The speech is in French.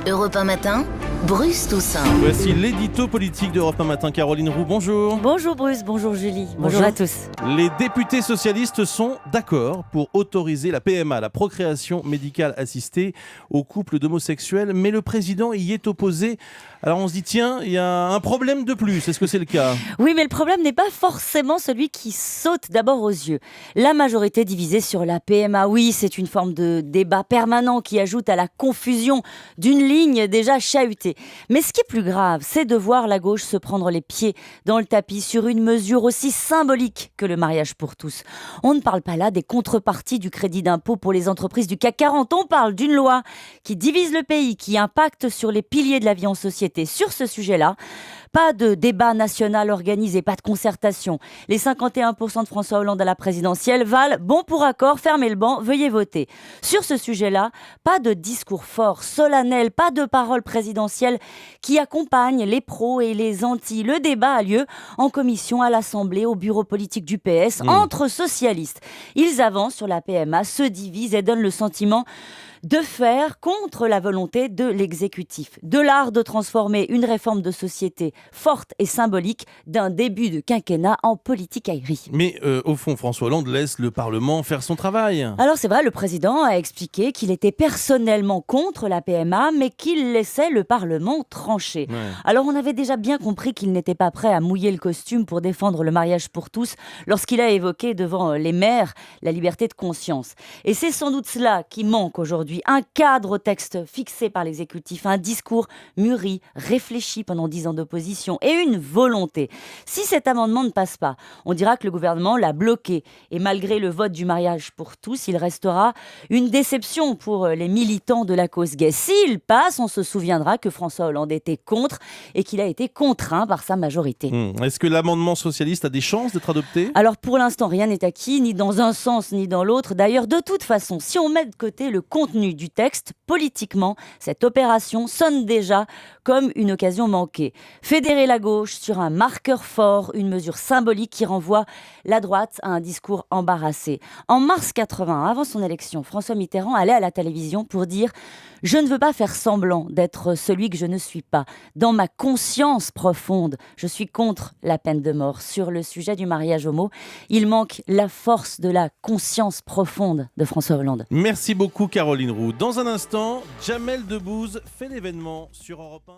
Europe 1 Matin, Bruce Toussaint. Voici l'édito politique d'Europe 1 Matin. Caroline Roux, bonjour. Bonjour Bruce, bonjour Julie, bonjour à tous. Les députés socialistes sont d'accord pour autoriser la PMA, la procréation médicale assistée, aux couples d'homosexuels, mais le président y est opposé. Alors on se dit, tiens, il y a un problème de plus, est-ce que c'est le cas ? Oui, mais le problème n'est pas forcément celui qui saute d'abord aux yeux. La majorité divisée sur la PMA, oui, c'est une forme de débat permanent qui ajoute à la confusion d'une ligne déjà chahutée. Mais ce qui est plus grave, c'est de voir la gauche se prendre les pieds dans le tapis sur une mesure aussi symbolique que le mariage pour tous. On ne parle pas là des contreparties du crédit d'impôt pour les entreprises du CAC 40, on parle d'une loi qui divise le pays, qui impacte sur les piliers de la vie en société. Sur ce sujet-là, pas de débat national organisé, pas de concertation. Les 51% de François Hollande à la présidentielle valent bon pour accord, fermez le banc, veuillez voter. Sur ce sujet-là, pas de discours fort, solennel, pas de paroles présidentielles qui accompagnent les pros et les antis. Le débat a lieu en commission, à l'Assemblée, au bureau politique du PS, entre socialistes. Ils avancent sur la PMA, se divisent et donnent le sentiment de faire contre la volonté de l'exécutif. De l'art de transformer une réforme de société forte et symbolique d'un début de quinquennat en politique aérie. Mais au fond, François Hollande laisse le Parlement faire son travail. Alors c'est vrai, le président a expliqué qu'il était personnellement contre la PMA, mais qu'il laissait le Parlement trancher. Ouais. Alors on avait déjà bien compris qu'il n'était pas prêt à mouiller le costume pour défendre le mariage pour tous lorsqu'il a évoqué devant les maires la liberté de conscience. Et c'est sans doute cela qui manque aujourd'hui. Un cadre au texte fixé par l'exécutif, un discours mûri, réfléchi pendant 10 ans d'opposition et une volonté. Si cet amendement ne passe pas, on dira que le gouvernement l'a bloqué. Et malgré le vote du mariage pour tous, il restera une déception pour les militants de la cause gay. S'il passe, on se souviendra que François Hollande était contre et qu'il a été contraint par sa majorité. Est-ce que l'amendement socialiste a des chances d'être adopté ? Alors pour l'instant, rien n'est acquis, ni dans un sens ni dans l'autre. D'ailleurs, de toute façon, si on met de côté le contenu du texte, politiquement, cette opération sonne déjà comme une occasion manquée. Fédérer la gauche sur un marqueur fort, une mesure symbolique qui renvoie la droite à un discours embarrassé. En mars 80, avant son élection, François Mitterrand allait à la télévision pour dire « Je ne veux pas faire semblant d'être celui que je ne suis pas. Dans ma conscience profonde, je suis contre la peine de mort. » Sur le sujet du mariage homo, il manque la force de la conscience profonde de François Hollande. Merci beaucoup Caroline Roux. Dans un instant, Jamel Debbouze fait l'événement sur Europe 1.